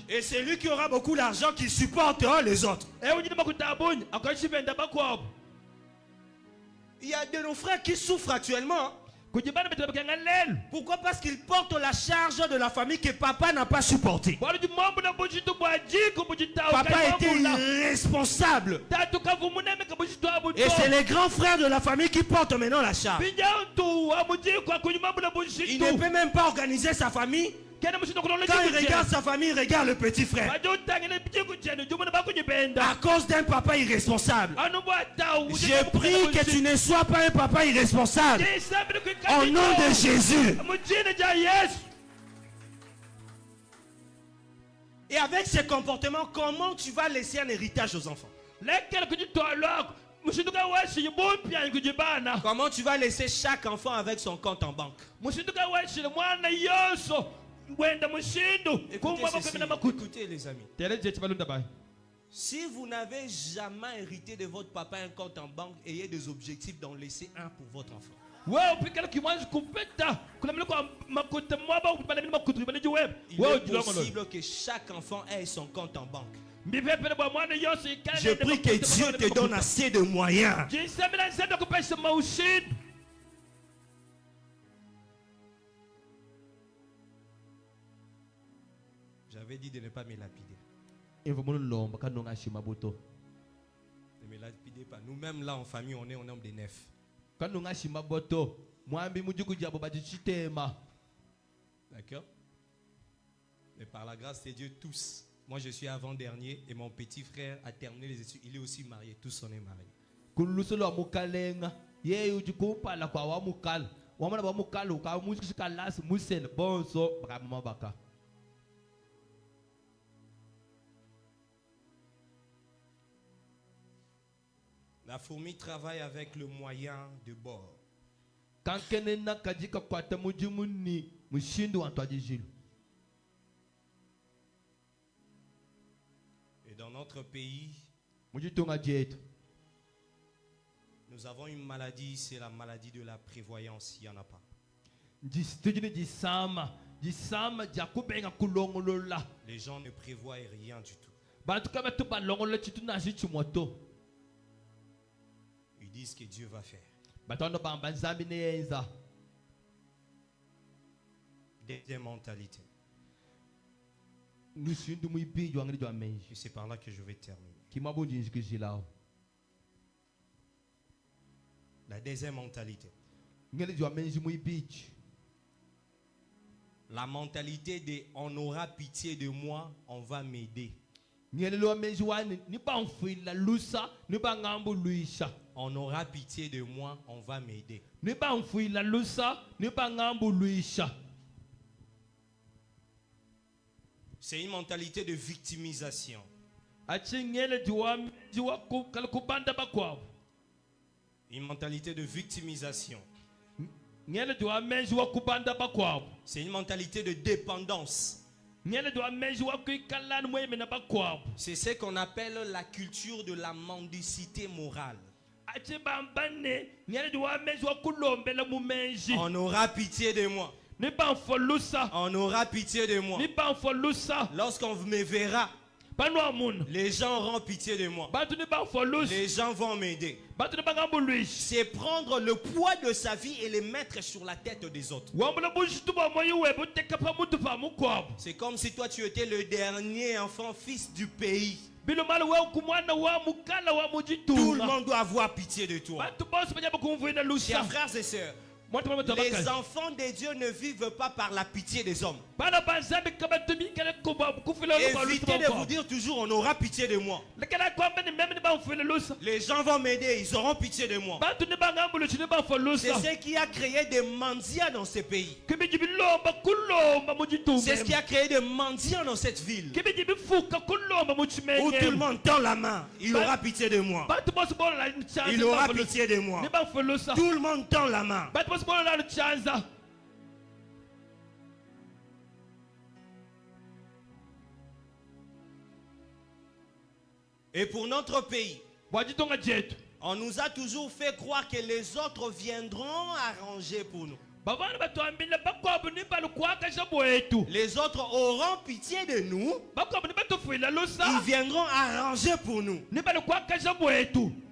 Et c'est lui qui aura beaucoup d'argent qui supportera les autres. Il y a de nos frères qui souffrent actuellement. Pourquoi? Parce qu'ils portent la charge de la famille que papa n'a pas supportée. Papa était irresponsable. Et c'est les grands frères de la famille qui portent maintenant la charge. Il ne peut même pas organiser sa famille. Quand il regarde sa famille, il regarde le petit frère. À cause d'un papa irresponsable. Je prie que tu ne sois pas un papa irresponsable. Au nom de Jésus. Et avec ce comportement, comment tu vas laisser un héritage aux enfants? Comment tu vas laisser chaque enfant avec son compte en banque? Écoutez les amis. Si vous n'avez jamais hérité de votre papa un compte en banque, ayez des objectifs d'en laisser un pour votre enfant. Il est possible que chaque enfant ait son compte en banque. Je prie que Dieu te donne assez de moyens. J'avais dit de ne pas me lapider. Ne me lapidez pas. Nous-mêmes là en famille, on est un homme de neuf. D'accord? Mais par la grâce de Dieu, tous. Moi, je suis avant-dernier et mon petit frère a terminé les études. Il est aussi marié. Tous on est mariés. La fourmi travaille avec le moyen de bord. Et dans notre pays, nous avons une maladie, c'est la maladie de la prévoyance. Il n'y en a pas. Les gens ne prévoient rien du tout. Ils disent que Dieu va faire. Deuxième mentalité. Et c'est par là que je vais terminer. La deuxième mentalité. La mentalité de on aura pitié de moi, on va m'aider. On aura pitié de moi, on va m'aider. C'est une mentalité de victimisation. Une mentalité de victimisation. C'est une mentalité de dépendance. C'est ce qu'on appelle la culture de la mendicité morale. On aura pitié de moi. On aura pitié de moi. Lorsqu'on me verra, les gens auront pitié de moi. Les gens vont m'aider. C'est prendre le poids de sa vie et le mettre sur la tête des autres. C'est comme si toi tu étais le dernier enfant, fils du pays. Tout le monde doit avoir pitié de toi. Chers frères et sœurs, les enfants de Dieu ne vivent pas par la pitié des hommes. Évitez de vous dire toujours on aura pitié de moi. Les gens vont m'aider, ils auront pitié de moi. C'est ce qui a créé des mendiants dans ce pays. C'est ce qui a créé des mendiants dans cette ville. Où tout le monde tend la main, il aura pitié de moi. Il aura pitié de moi. Tout le monde tend la main. Et pour notre pays, on nous a toujours fait croire que les autres viendront arranger pour nous. Les autres auront pitié de nous. Ils viendront arranger pour nous.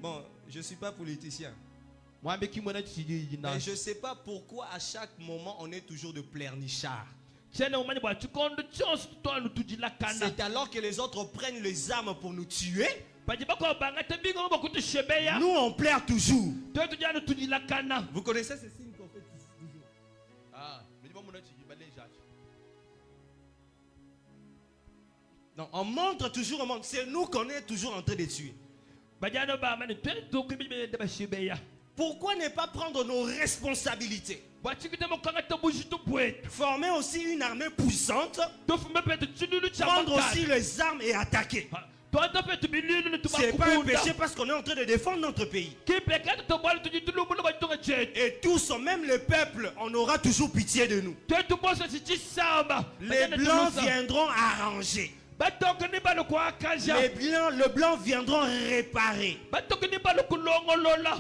Bon, je ne suis pas politicien. Mais je ne sais pas pourquoi à chaque moment on est toujours de pleurnichards. C'est alors que les autres prennent les armes pour nous tuer. Nous on pleure toujours. Vous connaissez ce signe qu'on fait toujours? Non, on montre toujours au monde. C'est nous qu'on est toujours en train de tuer. Pourquoi ne pas prendre nos responsabilités? Former aussi une armée puissante. Prendre aussi les armes et attaquer. C'est pas un péché parce qu'on est en train de défendre notre pays. Et tous, même le peuple, on aura toujours pitié de nous. Les blancs viendront arranger. Le blanc viendront réparer.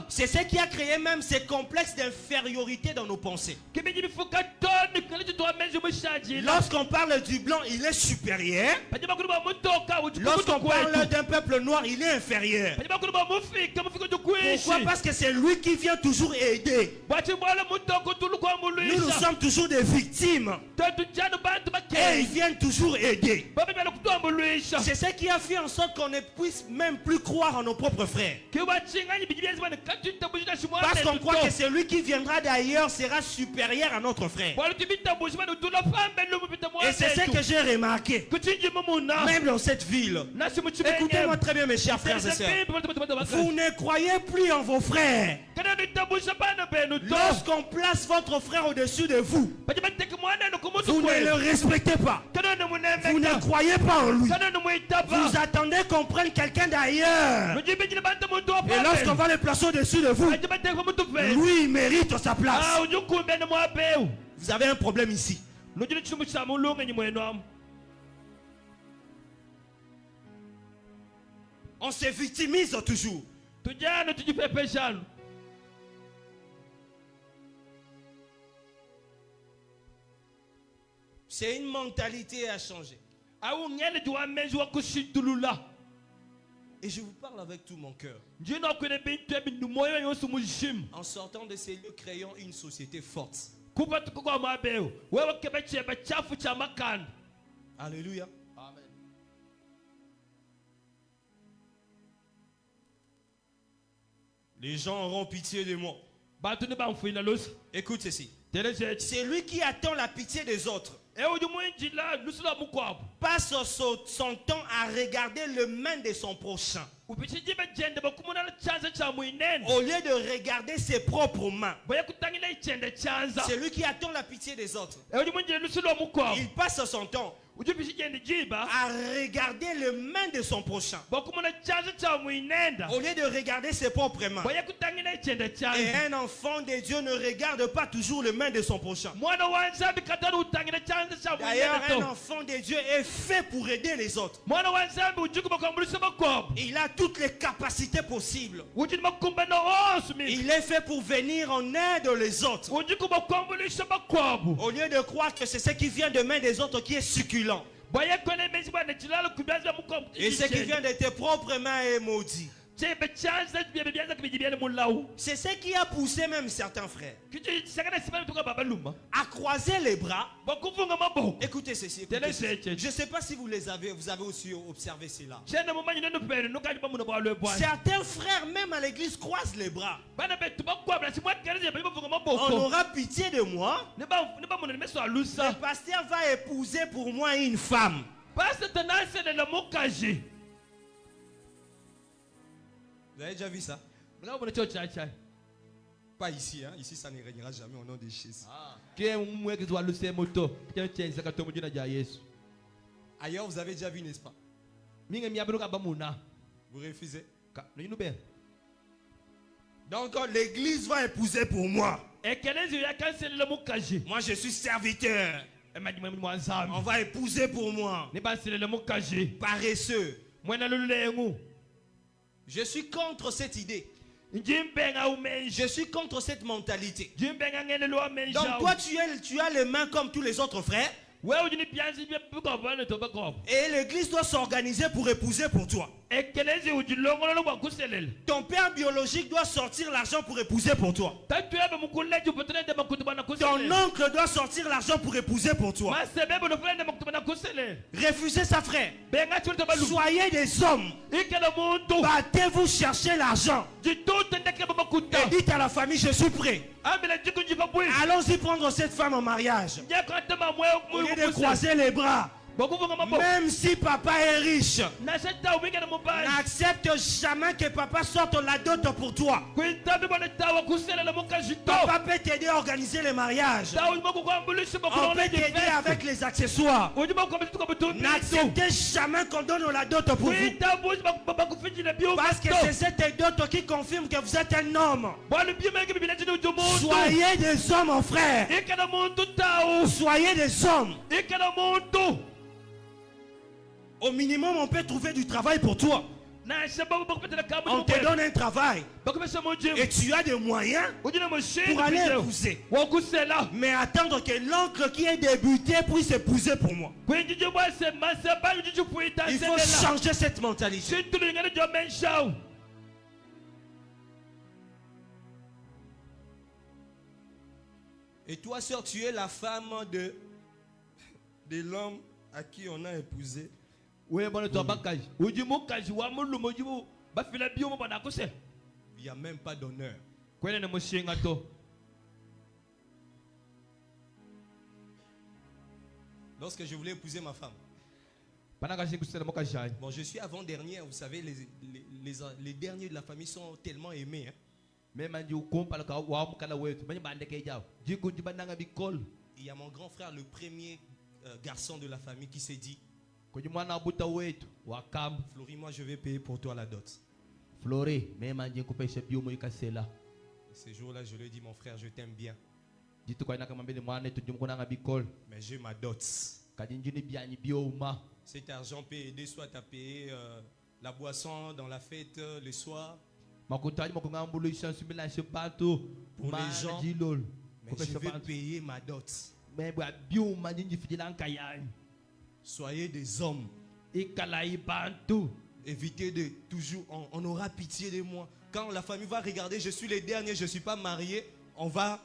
C'est ce qui a créé même ces complexes d'infériorité dans nos pensées. Lorsqu'on parle du blanc, il est supérieur. Lorsqu'on parle d'un peuple noir, il est inférieur. Pourquoi? Parce que c'est lui qui vient toujours aider. Nous sommes toujours des victimes. Et ils viennent toujours aider. C'est ce qui a fait en sorte qu'on ne puisse même plus croire en nos propres frères. Parce qu'on croit que celui qui viendra d'ailleurs sera supérieur à notre frère. Et c'est ce que j'ai remarqué. Même dans cette ville. Écoutez-moi très bien, mes chers frères et sœurs. Vous ne croyez plus en vos frères. Lorsqu'on place votre frère au-dessus de vous, vous ne le respectez pas. Vous ne croyez pas en lui. Vous attendez qu'on prenne quelqu'un d'ailleurs. Et lorsqu'on va le placer au-dessus de vous, lui, il mérite sa place. Vous avez un problème ici. On se victimise toujours. C'est une mentalité à changer. Et je vous parle avec tout mon cœur. En sortant de ces lieux, créons une société forte. Alléluia. Amen. Les gens auront pitié de moi. Écoute ceci. C'est lui qui attend la pitié des autres. Passe son temps à regarder le main de son prochain. Au lieu de regarder ses propres mains. C'est lui qui attend la pitié des autres. Il passe son temps à regarder le main de son prochain. Au lieu de regarder ses propres mains. Et un enfant de Dieu ne regarde pas toujours le main de son prochain. D'ailleurs, un enfant de Dieu est fait pour aider les autres. Il a toutes les capacités possibles. Il est fait pour venir en aide les autres. Au lieu de croire que c'est ce qui vient de main des autres qui est succulent. Et ce qui vient de tes propres mains est maudit. C'est ce qui a poussé même certains frères à croiser les bras. Écoutez ceci. Écoutez ceci. Je ne sais pas si vous avez aussi observé cela. Certains frères même à l'église croisent les bras. On aura pitié de moi. Le pasteur va épouser pour moi une femme. Vous avez déjà vu ça? Pas ici, hein? Ici ça ne régnera jamais au nom de Jésus. Ailleurs vous avez déjà vu, n'est-ce pas? Vous refusez? Donc l'église va épouser pour moi. Moi je suis serviteur. On va épouser pour moi. Paresseux. Je suis contre cette idée. Je suis contre cette mentalité. Donc toi tu as les mains comme tous les autres frères. Et l'église doit s'organiser pour épouser pour toi. Ton père biologique doit sortir l'argent pour épouser pour toi. Ton oncle doit sortir l'argent pour épouser pour toi. Refusez ça, frère. Soyez des hommes. Battez-vous chercher l'argent. Et dites à la famille, je suis prêt. Allons-y prendre cette femme en mariage. Au lieu de croiser les bras. Même si papa est riche, n'accepte jamais que papa sorte la dot pour toi. Papa peut t'aider à organiser les mariages. On peut t'aider avec les accessoires. N'acceptez jamais qu'on donne la dot pour vous. Parce que c'est cette dot qui confirme que vous êtes un homme. Soyez des hommes, mon frère. Soyez des hommes. Au minimum, on peut trouver du travail pour toi. On te donne un travail. Et tu as des moyens pour aller épouser. Mais attendre que l'oncle qui est débuté puisse épouser pour moi. Il faut changer cette mentalité. Et toi, sœur, tu es la femme de l'homme à qui on a épousé. Il n'y a même pas d'honneur. Lorsque je voulais épouser ma femme, bon, je suis avant-dernière, vous savez, les derniers de la famille sont tellement aimés. Hein. Il y a mon grand frère, le premier garçon de la famille, qui s'est dit, Florie, moi je vais payer pour toi la dot. Ce jour-là, je lui ai dit, mon frère, je t'aime bien. Mais j'ai ma dot. Cet argent peut aider soit à payer la boisson dans la fête le soir. Pour les gens, mais je vais payer ma dot. Soyez des hommes. Évitez de toujours, on aura pitié de moi. Quand la famille va regarder, je suis le dernier, je ne suis pas marié, on va...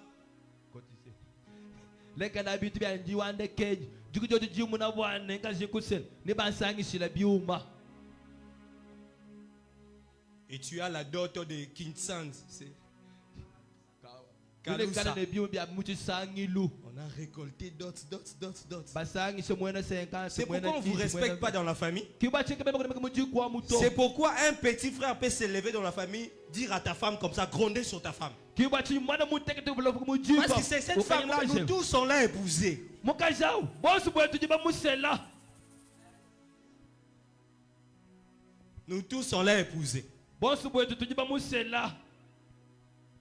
Et tu as la dot de Kinsan. On a récolté dot. C'est pourquoi on ne vous respecte pas dans la famille. C'est pourquoi un petit frère peut s'élever dans la famille, dire à ta femme comme ça, gronder sur ta femme. Parce que c'est cette femme-là, nous tous on l'a épousée. Nous tous on l'a épousée.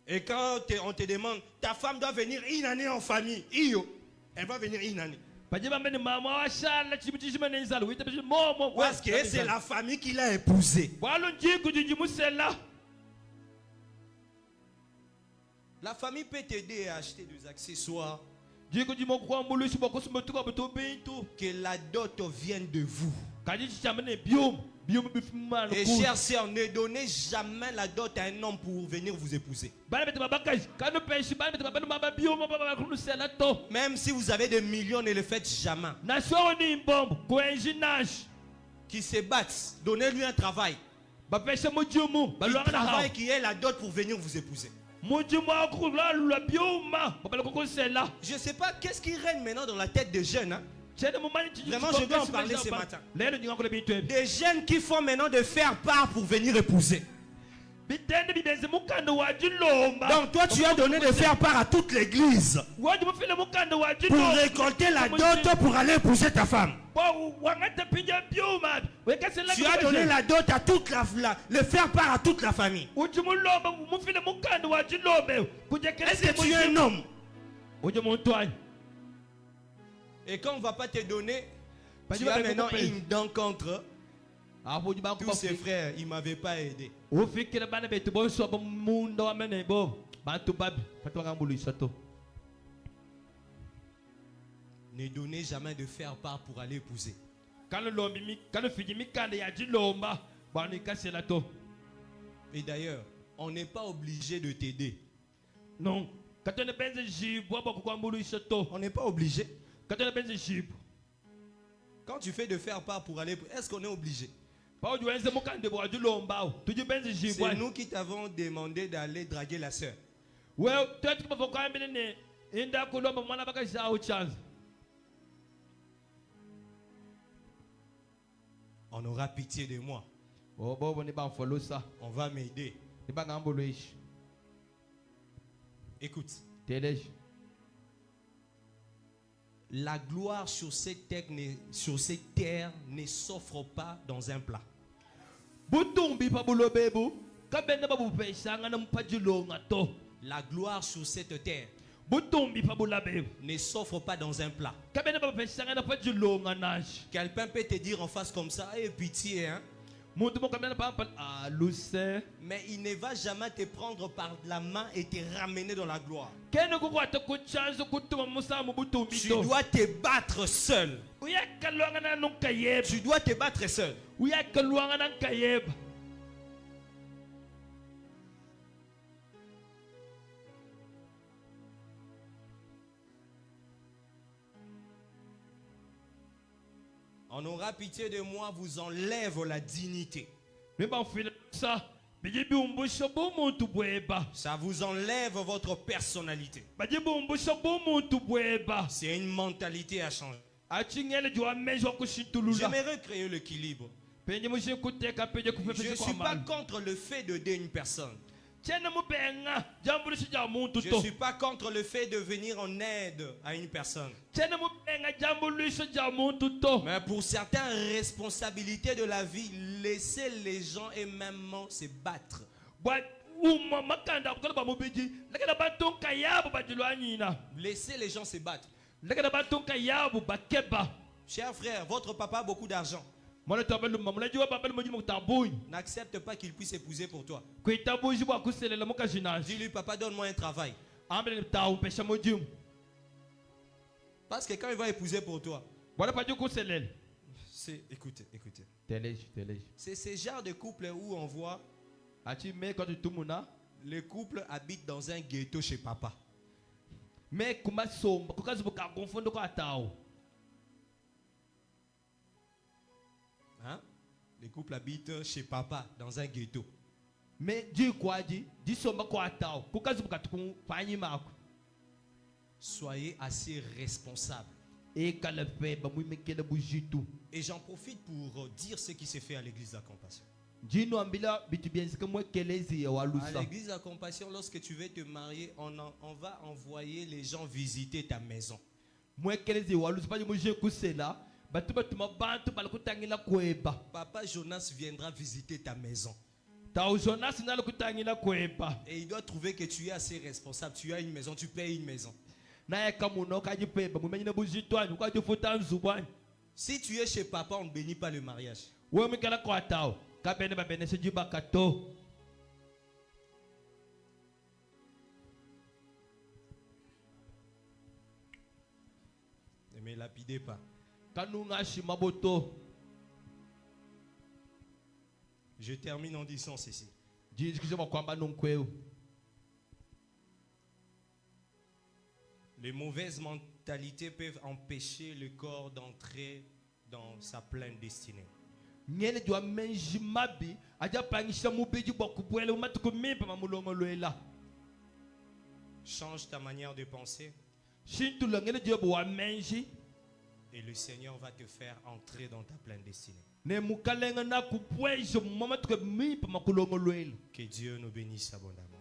Et quand on te demande, ta femme doit venir une année en famille. Elle va venir une année. Parce que c'est la famille qui l'a épousée. La famille peut t'aider à acheter des accessoires. Que la dot vienne de vous. Et chers sœurs, ne donnez jamais la dot à un homme pour venir vous épouser. Même si vous avez des millions, ne le faites jamais. Qui se battent, donnez-lui un travail. Un travail qui est la dot pour venir vous épouser. Je ne sais pas qu'est-ce qui règne maintenant dans la tête des jeunes. Hein? Vraiment, je dois en parler ce matin. Des jeunes qui font maintenant de faire part pour venir épouser. Donc toi, tu as donné de faire part à toute l'église pour récolter la dot pour aller épouser ta femme. Tu as donné la dot à toute le faire part à toute la famille. Est-ce que tu es un homme? Et quand on ne va pas te donner, tu as maintenant une dent contre tous ses frères. Ils ne m'avaient pas aidé. Ne donnez jamais de faire part pour aller épouser. Et d'ailleurs, on n'est pas obligé de t'aider. Non. On n'est pas obligé. Quand tu fais de faire part pour aller, est-ce qu'on est obligé? C'est nous qui t'avons demandé d'aller draguer la sœur. On aura pitié de moi. On va m'aider. Écoute. La gloire sur cette terre ne s'offre pas dans un plat. La gloire sur cette terre butumbi pa bulabe ne s'offre pas dans un plat. kabene ba pesanga na fait longa nage Quelqu'un peut te dire en face comme ça, eh, pitié, hein. muntu mo kabene pa ah luce Mais il ne va jamais te prendre par la main et te ramener dans la gloire. kene ko kwata ku chance kutuma musa mu butumbi Tu to dois te battre seul. uyaka longa na nunkayeb Tu dois te battre seul. uyaka longa na nkayeb. On aura pitié de moi, vous enlève la dignité. Ça vous enlève votre personnalité. C'est une mentalité à changer. J'aimerais créer l'équilibre. Je ne suis pas contre le fait d'aider une personne. Je ne suis pas contre le fait de venir en aide à une personne. Mais pour certaines responsabilités de la vie, laissez les gens et même se battre. Laissez les gens se battre. Cher frère, votre papa a beaucoup d'argent. N'accepte pas qu'il puisse épouser pour toi. Dis-lui, papa, donne-moi un travail. Parce que quand il va épouser pour toi, écoutez. C'est ce genre de couple où on voit les couples habitent dans un ghetto chez papa. Hein? Les couples habitent chez papa dans un ghetto. Soyez assez responsables. Et j'en profite pour dire ce qui s'est fait à l'église de la Compassion. À l'église de la Compassion, lorsque tu veux te marier, on va envoyer les gens visiter ta maison. Papa Jonas viendra visiter ta maison. Et il doit trouver que tu es assez responsable. Tu as une maison, tu payes une maison. Si tu es chez papa, on ne bénit pas le mariage. Ne me lapidez pas. Je termine en disant ceci. Les mauvaises mentalités peuvent empêcher le corps d'entrer dans sa pleine destinée. Change ta manière de penser et le Seigneur va te faire entrer dans ta pleine destinée. Que Dieu nous bénisse abondamment.